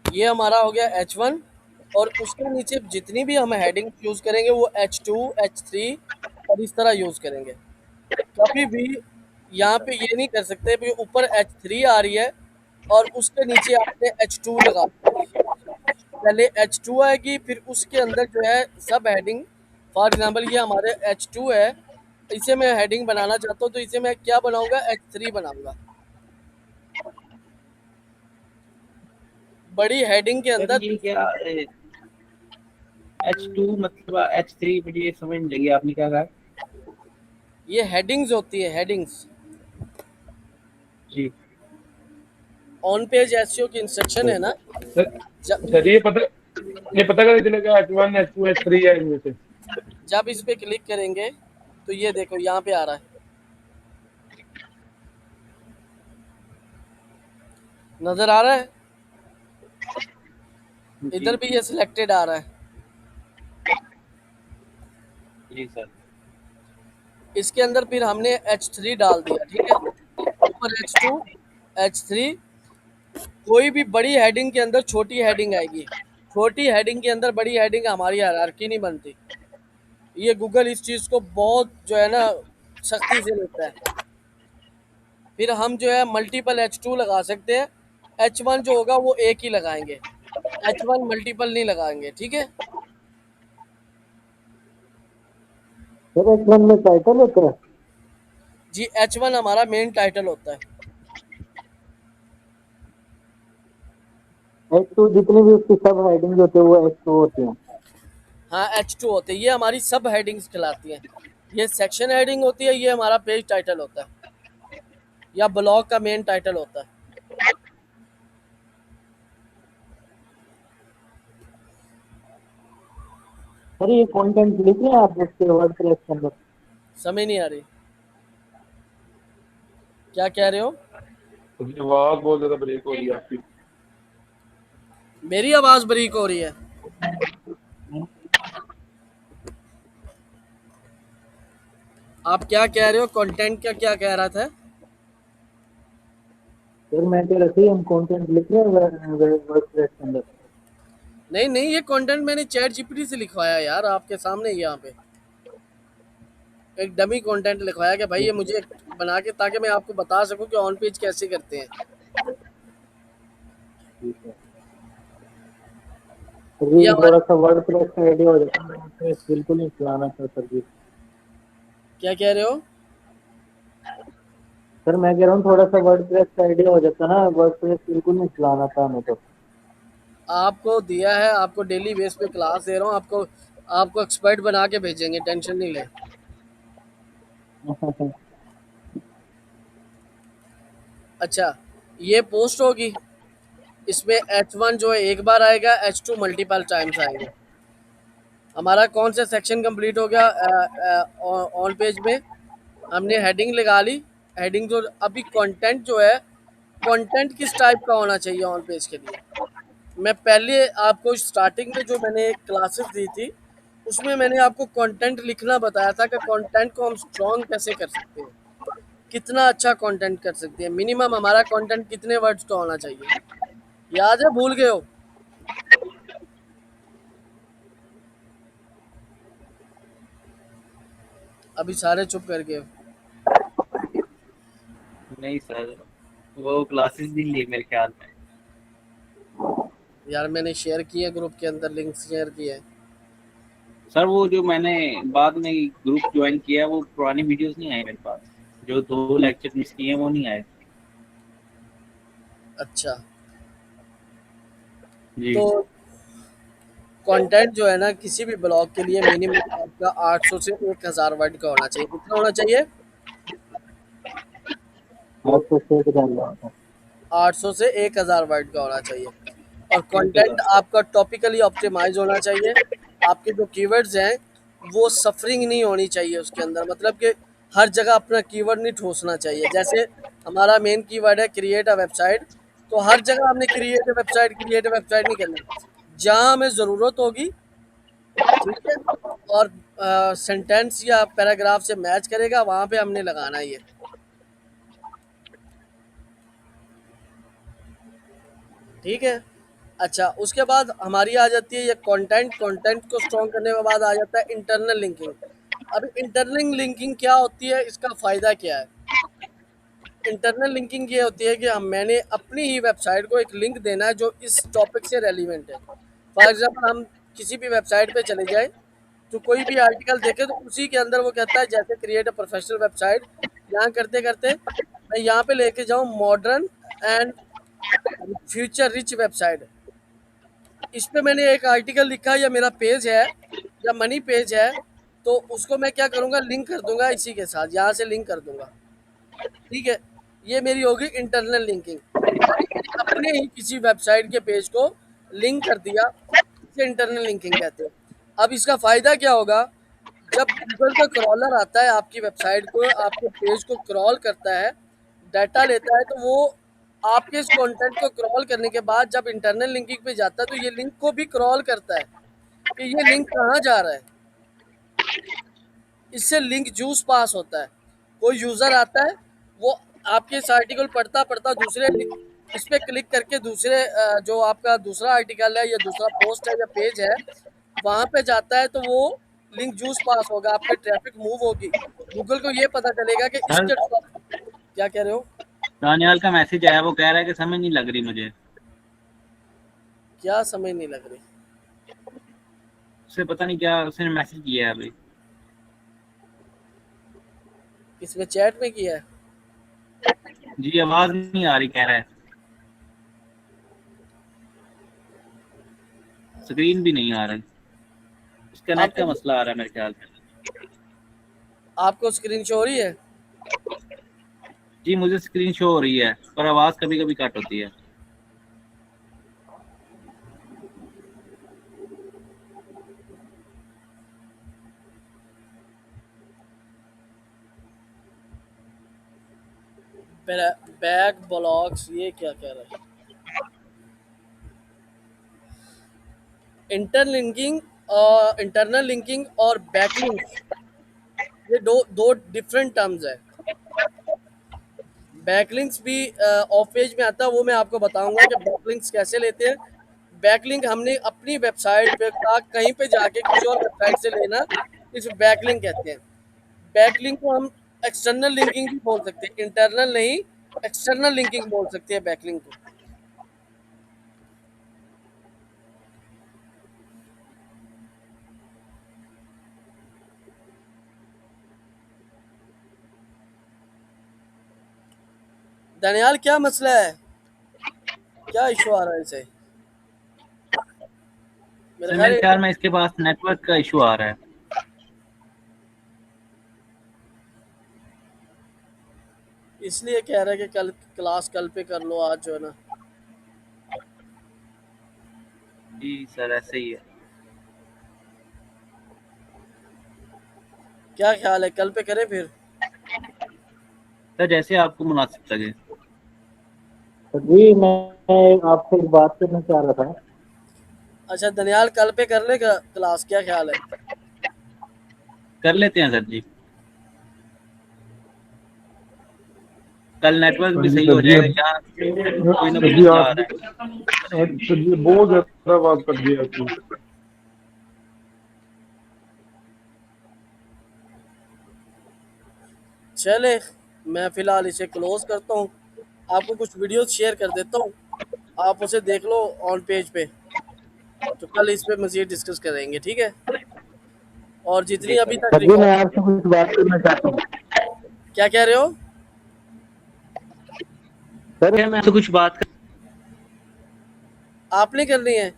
ये हमारा हो गया H1। और उसके नीचे जितनी भी हम हेडिंग यूज़ करेंगे वो H2, H3 और इस तरह यूज़ करेंगे। कभी भी यहाँ पे ये नहीं कर सकते कि ऊपर H3 आ रही है और उसके नीचे आपने H2 लगा दिया। पहले H2 आएगी, फिर उसके अंदर जो है सब हेडिंग। फॉर एग्जांपल ये हमारे H2 है, इसे मैं हेडिंग बनाना चाहता हूँ, तो इसे मैं क्या बनाऊंगा, H3 बनाऊंगा। बड़ी हेडिंग के सर अंदर ये क्या H2 मतलब H3 मुझे समझ नहीं लगी, आपने क्या कहा? ये हेडिंग्स होती है, हेडिंग्स। जी ऑन पेज एसईओ की इंस्ट्रक्शन है ना। सर जब सर ये पता कर चलेगा H1 H2 H3 है इनमें से। जब इस पे क्लिक करेंगे तो ये देखो यहाँ पे आ रहा है, नजर आ रहा है। इधर जी भी ये सिलेक्टेड आ रहा है। जी सर। इसके अंदर फिर हमने H3 डाल दिया, ठीक है। ऊपर H2, H3। कोई भी बड़ी हेडिंग के अंदर छोटी हेडिंग आएगी, छोटी हेडिंग के अंदर बड़ी हेडिंग, हमारी हायरार्की नहीं बनती। ये गूगल इस चीज़ को बहुत जो है ना सख्ती से लेता है। फिर हम जो है मल्टीपल H2 लगा सकते हैं। H1 जो होगा वो एक ही लगाएंगे, H1 मल्टीपल नहीं लगाएंगे, ठीक है। सर H1 में टाइटल होता है। जी, H1 हमारा मेन टाइटल होता है। H2 जितनी भी उसकी सब हेडिंग होती है वो H2 होती है। हाँ, H2 होते हैं, ये हमारी सब हेडिंग्स कहलाती हैं। ये सेक्शन हेडिंग होती है, ये हमारा पेज टाइटल होता है या ब्लॉग का मेन टाइटल होता है। सर ये कंटेंट लिख रहे हैं आप उसके वर्डप्रेस के अंदर। समझ नहीं आ रही, क्या कह रहे हो? उसकी आवाज बहुत ज्यादा ब्रेक हो रही है आपकी। मेरी आवाज़ बरीक हो रही है? आप क्या कह रहे हो, कंटेंट का क्या कह रहा था? सर मैं कह रहा था हम कंटेंट लिख रहे हैं वर्डप्रेस के अंदर। नहीं नहीं, ये कंटेंट मैंने चैट जीपीटी से लिखवाया यार, आपके सामने ही यहाँ पे एक डमी कंटेंट लिखवाया कि भाई ये मुझे बना के, ताकि मैं आपको बता सकूं कि ऑन पेज कैसे करते हैं। ठीक है। सर जी ये थोड़ा हमारे सा वर्डप्रेस का आइडिया हो जाता है, वर्डप्रेस बिल्कुल नहीं चलाना था सर जी। क्या कह रहे हो? सर मैं कह रहा हूँ थोड़ा सा वर्डप्रेस का आइडिया हो जाता ना, वर्डप्रेस बिल्कुल नहीं चलाना था हमें तो। आपको दिया है, आपको डेली बेस पे क्लास दे रहा हूँ, आपको आपको एक्सपर्ट बना के भेजेंगे, टेंशन नहीं ले। अच्छा, ये पोस्ट होगी, इसमें H1 जो है एक बार आएगा, H2 मल्टीपल टाइम्स आएंगे। हमारा कौन सा सेक्शन कंप्लीट हो गया ऑन पेज में? हमने हेडिंग लगा ली। हेडिंग जो अभी कंटेंट जो है, कंटेंट किस टाइप का होना चाहिए ऑन पेज के लिए? मैं पहले आपको स्टार्टिंग में जो मैंने क्लासेस दी थी, उसमें मैंने आपको कंटेंट लिखना बताया था कि कंटेंट को हम स्ट्रॉन्ग कैसे कर सकते हैं, कितना अच्छा कंटेंट कर सकते हैं, मिनिमम हमारा कंटेंट कितने वर्ड्स का होना चाहिए। याद है, भूल गए हो? अभी सारे चुप कर गए हो। नहीं सर, वो क्लासेस नहीं ली मेरे ख्याल में। यार मैंने शेयर किए ग्रुप के अंदर, लिंक शेयर किए हैं। सर वो जो मैंने बाद में ग्रुप ज्वाइन किया, वो पुरानी वीडियोस नहीं आई मेरे पास। जो 2 लेक्चर मिस किए हैं वो नहीं आए। अच्छा, जी। तो कंटेंट जो है ना, किसी भी ब्लॉग के लिए मिनिमम आपका 800 से 1000 वर्ड का होना चाहिए। कितना होना चाहिए? और तो शेख डाल 800 से 1000 वर्ड का होना चाहिए। और ठीक है कंटेंट सर। आपका टॉपिकली ऑप्टिमाइज होना चाहिए। आपके जो कीवर्ड्स हैं, वो सफरिंग नहीं होनी चाहिए उसके अंदर, मतलब कि हर जगह अपना कीवर्ड नहीं ठोसना चाहिए। जैसे हमारा मेन कीवर्ड है क्रिएट अ वेबसाइट, तो हर जगह हमने क्रिएट अ वेबसाइट नहीं करना। जहाँ हमें ज़रूरत होगी, ठीक है, और सेंटेंस या पैराग्राफ से मैच करेगा, वहाँ पे हमने लगाना है ये। ठीक है। अच्छा, उसके बाद हमारी आ जाती है ये कंटेंट। कंटेंट को स्ट्रॉन्ग करने के बाद आ जाता है इंटरनल लिंकिंग। अब इंटरनल लिंकिंग क्या होती है, इसका फ़ायदा क्या है? इंटरनल लिंकिंग ये होती है कि मैंने अपनी ही वेबसाइट को एक लिंक देना है जो इस टॉपिक से रेलिवेंट है। फॉर एग्जांपल, हम किसी भी वेबसाइट पे चले जाए, तो कोई भी आर्टिकल देखे तो उसी के अंदर वो कहता है जैसे क्रिएट अ प्रोफेशनल वेबसाइट, यहाँ करते करते मैं यहाँ पे लेके जाऊँ modern and future rich website. इस पे मैंने एक आर्टिकल लिखा या मेरा पेज है या मनी पेज है, तो उसको मैं क्या करूँगा, लिंक कर दूंगा इसी के साथ, यहाँ से लिंक कर दूंगा। ठीक है, ये मेरी होगी इंटरनल लिंकिंग। यानी मैंने अपने ही किसी वेबसाइट के पेज को लिंक कर दिया, इसे इंटरनल लिंकिंग कहते हैं। अब इसका फ़ायदा क्या होगा? जब गूगल का क्रॉलर आता है आपकी वेबसाइट को, आपके पेज को क्रॉल करता है, डाटा लेता है, तो वो आपके इस कंटेंट को क्रॉल करने के बाद जब इंटरनल लिंकिंग पे जाता है, तो ये लिंक को भी क्रॉल करता है कि ये लिंक कहाँ जा रहा है। इससे लिंक जूस पास होता है। कोई यूज़र आता है, वो आपके इस आर्टिकल पढ़ता पढ़ता दूसरे इस पे क्लिक करके दूसरे जो आपका दूसरा आर्टिकल है या दूसरा पोस्ट है या पेज है, वहाँ पे जाता है, तो वो लिंक जूस पास होगा, आपकी ट्रैफिक मूव होगी। गूगल को ये पता चलेगा कि सर, इसके क्या कह रहे हो? दानियाल का मैसेज आया, वो कह रहा है कि समझ नहीं लग रही मुझे। क्या समझ नहीं लग रही? उससे पता नहीं क्या उसने मैसेज किया है अभी। इसमें चैट में किया है? जी, आवाज नहीं आ रही, कह रहा है। स्क्रीन भी नहीं आ रही। उसका नेट का आपको मसला आ रहा है मेरे ख्याल से। आपको स्क्रीन शो हो रही है? जी, मुझे स्क्रीन शो हो रही है, पर आवाज कभी कभी कट होती है। बैक ब्लॉक्स, ये क्या कह रहा है? इंटरनल लिंकिंग और बैकलिंक्स, ये दो दो डिफरेंट टर्म्स है। बैकलिंक्स भी ऑफ पेज में आता है, वो मैं आपको बताऊंगा कि बैकलिंक्स कैसे लेते हैं। बैकलिंक हमने अपनी वेबसाइट पे का कहीं पे जाके किसी और वेबसाइट से लेना, इस बैकलिंक कहते हैं। बैकलिंक को हम एक्सटर्नल लिंकिंग भी बोल सकते हैं, इंटरनल नहीं, एक्सटर्नल लिंकिंग बोल सकते हैं बैकलिंक को। दनियाल, क्या मसला है? क्या इशू आ रहा है इसे? मेरा सर, ख्याल मेरे है ख्याल में इसके पास नेटवर्क का इशू आ रहा है। इसलिए कह रहे हैं कि कल क्लास कल पे कर लो, आज जो है ना। जी सर ऐसे ही है। क्या ख्याल है, कल पे करें फिर? सर जैसे आपको मुनासिब लगे। तो जी मैं आपसे एक बात करना चाह रहा था। अच्छा दनियाल, कल पे कर ले क्लास, क्या ख्याल है? कर लेते हैं सर जी, कल नेटवर्क हाँ भी जी सही सर हो जी। जाएगा, यहाँ कोई ना सर कोई जी मसला आ आप, रहा है। सर जी बहुत ज्यादा आवाज कट गई आपकी। चले, मैं फिलहाल इसे क्लोज करता हूँ, आपको कुछ वीडियोस शेयर कर देता हूँ, आप उसे देख लो ऑन पेज पे, तो कल इस पे मजीद डिस्कस करेंगे, ठीक है? और जितनी जी अभी सर। तक सर जी मैं आपसे कुछ बात करना चाहता हूँ। क्या कह रहे हो? सर मैं आपसे कुछ बात आपने करनी है?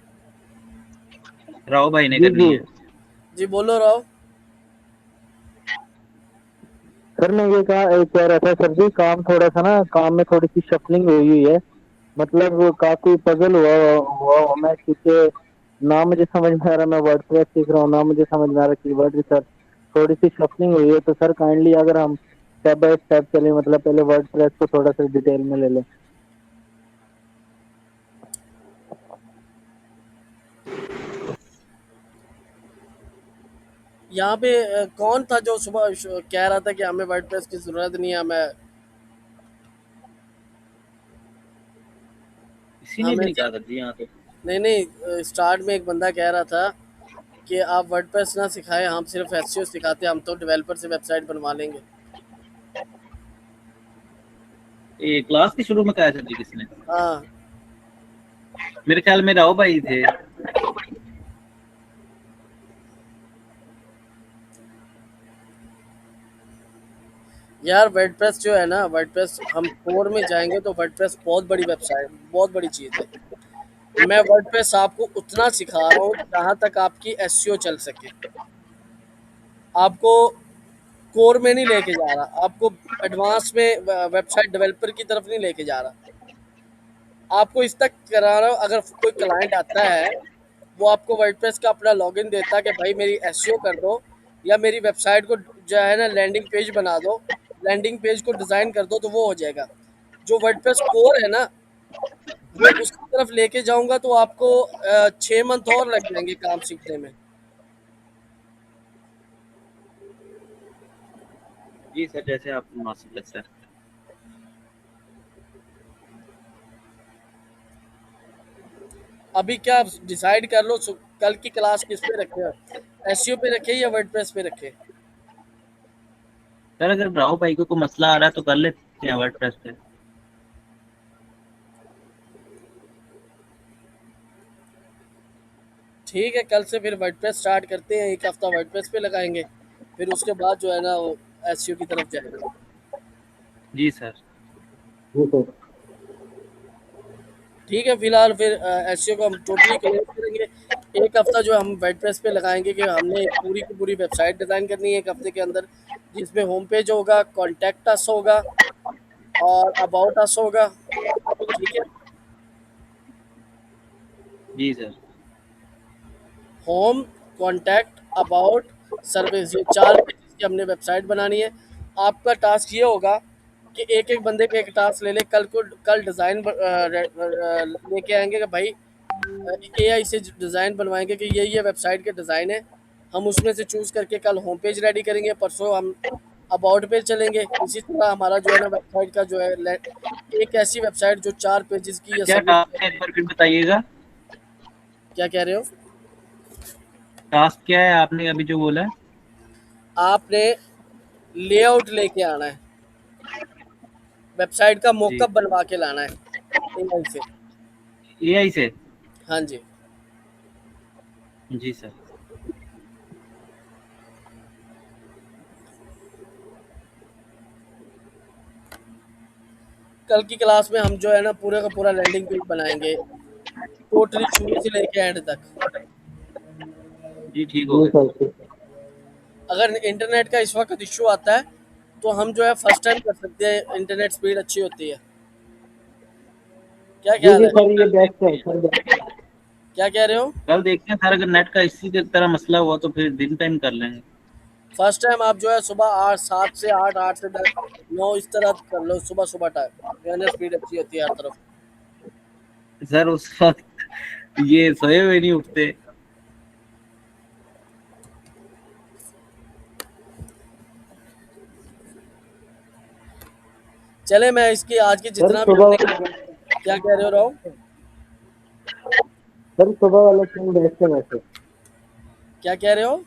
राव भाई ने जी करनी जी है। जी बोलो राव। सर मैं ये कह रहा था सर जी, काम थोड़ा सा ना, काम में थोड़ी सी शफलिंग हुई हुई है। मतलब वो काफी पजल हुआ हुआ मैं, क्योंकि ना मुझे समझ में आ रहा मैं वर्डप्रेस सीख रहा हूँ, ना मुझे समझ में आ रहा कीवर्ड रिसर्च। थोड़ी सी शफलिंग हुई है, तो सर काइंडली अगर हम स्टेप बाय स्टेप चले, मतलब पहले वर्डप्रेस को थोड़ा सा डिटेल में ले लें। यहाँ पे कौन था जो सुबह कह रहा था कि हमें वर्डप्रेस की ज़रूरत नहीं है, हमें किसी ने भी हमें नहीं कहा सर जी यहाँ तो। नहीं नहीं, स्टार्ट में एक बंदा कह रहा था कि आप वर्डप्रेस ना सिखाएं, हम सिर्फ एसईओ सिखाते हैं, हम तो डेवलपर से वेबसाइट बनवा लेंगे। ये क्लास के शुरू में कहा है सर जी किसने? हाँ, मेरे ख्याल में राव भाई थे। यार वर्डप्रेस जो है ना, वर्डप्रेस हम कोर में जाएंगे तो वर्डप्रेस बहुत बड़ी वेबसाइट, बहुत बड़ी चीज़ है। मैं वर्डप्रेस आपको उतना सिखा रहा हूँ जहाँ तक आपकी एसईओ चल सके, आपको कोर में नहीं लेके जा रहा, आपको एडवांस में वेबसाइट डेवलपर की तरफ नहीं लेके जा रहा, आपको इस तक करा रहा हूँ। अगर कोई क्लाइंट आता है, वो आपको वर्डप्रेस का अपना लॉगिन देता है कि भाई मेरी एसईओ कर दो, या मेरी वेबसाइट को जो है ना लैंडिंग पेज बना दो, लैंडिंग पेज को डिज़ाइन कर दो, तो वो हो जाएगा। जो वर्डप्रेस कोर है ना, वो उसकी तरफ लेके जाऊंगा तो आपको 6 मंथ और लग जाएंगे काम सीखने में। जी सर जैसे आपको मुनासिब लगता है। अभी क्या डिसाइड कर लो, कल की क्लास किस पे रखे, एसईओ पे रखे या वर्डप्रेस पे रखे? सर अगर राव भाई को कोई मसला आ रहा है तो कर लेते हैं वर्डप्रेस पे। ठीक है, कल से फिर वर्डप्रेस स्टार्ट करते हैं, एक हफ्ता वर्डप्रेस पे लगाएंगे, फिर उसके बाद जो है ना वो एसईओ की तरफ जाएंगे। जी सर। जी सर। ठीक है, फिलहाल फिर एसईओ को हम टोटली क्लोज करेंगे। एक हफ्ता जो हम वर्डप्रेस पे लगाएंगे कि हमने एक पूरी की पूरी वेबसाइट डिज़ाइन करनी है एक हफ्ते के अंदर, जिसमें होम पेज होगा, कॉन्टैक्ट अस होगा और अबाउट अस होगा, ठीक है? जी sir. Home, contact, about, service, ये 4 पेजेस की हमने वेबसाइट बनानी है। आपका टास्क ये होगा कि एक एक बंदे का एक टास्क ले ले, कल डिज़ाइन लेके आएंगे कि भाई एआई से डिज़ाइन बनवाएंगे कि ये वेबसाइट के डिज़ाइन है, हम उसमें से चूज़ करके कल होम पेज रेडी करेंगे, परसों हम अबाउट पेज चलेंगे। इसी तरह हमारा जो है ना वेबसाइट का जो है एक ऐसी वेबसाइट जो 4 पेजेस की या क्या सर्विस। टास्क है एक बार फिर बताइएगा। क्या कह रहे हो? टास्क क्या है आपने अभी जो बोला है? आपने लेआउट लेके आना है, वेबसाइट का जी। मोकअप बनवा के लाना है एआई से। एआई से। हाँ जी। जी सर। कल की क्लास में हम जो है ना पूरे का पूरा लैंडिंग पेज बनाएंगे, टोटली शुरू से लेके एंड तक। जी ठीक हो जी गया। सर ठीक है। अगर इंटरनेट का इस वक्त इशू आता है तो हम जो है फर्स्ट टाइम कर सकते हैं, इंटरनेट स्पीड अच्छी होती है। क्या जी ख्याल जी है? सर, ये बेस्ट है सर। क्या कह रहे हो? कल देखते हैं सर, अगर नेट का इसी की तरह मसला हुआ तो फिर दिन टाइम कर लेंगे। फर्स्ट टाइम आप जो है सुबह 7 से 8, 8 से 10, 9 इस तरह कर लो, सुबह सुबह टाइम, इंटरनेट स्पीड अच्छी होती है हर तरफ। सर उस वक्त ये सोए हुए नहीं उठते। चले, मैं इसकी आज की सर जितना भी सुबह हमने, वाला क्या कह रहे हो राव? सर सुबह वाला सीन बेस्ट है वैसे। क्या कह रहे हो?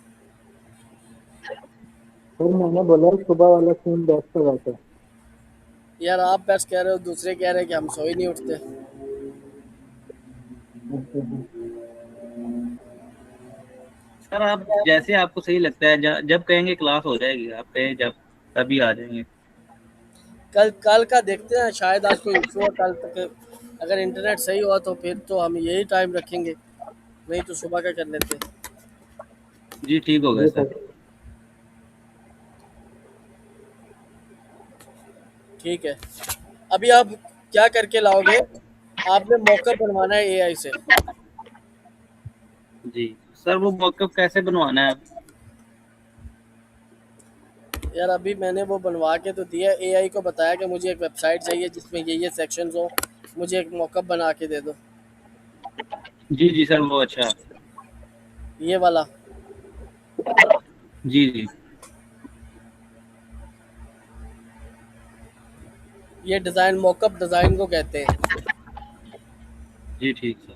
सर मैंने बोला सुबह वाला सीन बेस्ट है वैसे। यार आप बेस्ट कह रहे हो, दूसरे कह रहे हैं कि हम सो ही नहीं उठते। सर आप जैसे आपको सही लगता है, जब कहेंगे क्लास हो जाएगी, आप कहें जब, तभी आ जाएंगे। कल कल का देखते हैं, शायद आज कोई इशू है कल तक। अगर इंटरनेट सही हुआ तो फिर तो हम यही टाइम रखेंगे, नहीं तो सुबह का कर लेते हैं। जी ठीक हो गया जी सर। सर। ठीक है। अभी आप क्या करके लाओगे? आपने मॉकअप बनवाना है एआई से। जी सर, वो मॉकअप कैसे बनवाना है? यार अभी मैंने वो बनवा के तो दिया, एआई को बताया कि मुझे एक वेबसाइट चाहिए जिसमें ये सेक्शंस हो, मुझे एक मॉकअप बना के दे दो, जी जी सर, वो अच्छा। ये वाला। जी जी। ये डिज़ाइन मॉकअप डिज़ाइन को कहते हैं। जी ठीक सर।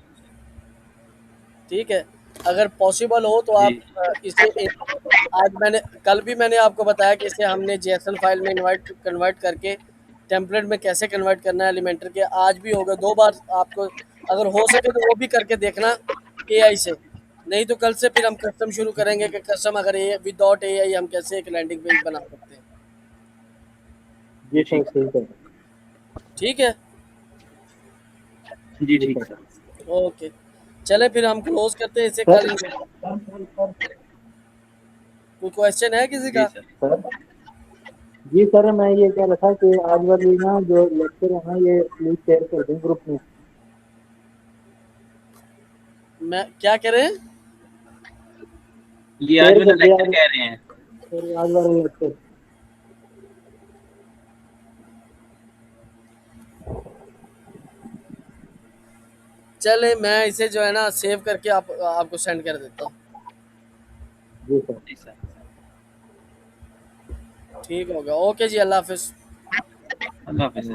ठीक है। अगर पॉसिबल हो तो जी आप इसे आज मैंने, कल भी मैंने आपको बताया कि इसे हमने जेएसएन फाइल में कन्वर्ट करके टेम्पलेट में कैसे कन्वर्ट करना है एलिमेंटर के। आज भी होगा 2 बार आपको, अगर हो सके तो वो भी करके देखना एआई से। नहीं तो कल से फिर हम कस्टम शुरू करेंगे कि कस्टम अगर ए विदाउट एआई हम कैसे एक लैंडिंग पेज बना सकते हैं। जी जी सर ठीक ठीक है। ठीक है। सर। जी जी ठीक सर। सर। ओके, चले फिर हम क्लोज करते हैं इसे सर कल। कोई क्वेश्चन है किसी जी का? सर। सर जी सर, मैं ये कह रहा था कि आज वाली ना जो लेक्चर है ना, ये प्लीज शेयर कर दें ग्रुप में। मैं क्या कह रहे हैं? ये आज शेयर वाला कर दिया लेक्चर आज। कह रहे हैं? सर आज वाला लेक्चर। चले, मैं इसे जो है ना सेव करके आपको सेंड कर देता हूँ। जी सर। जी सर। ठीक हो गया। ओके जी, अल्लाह हाफिज़। अल्लाह हाफिज़।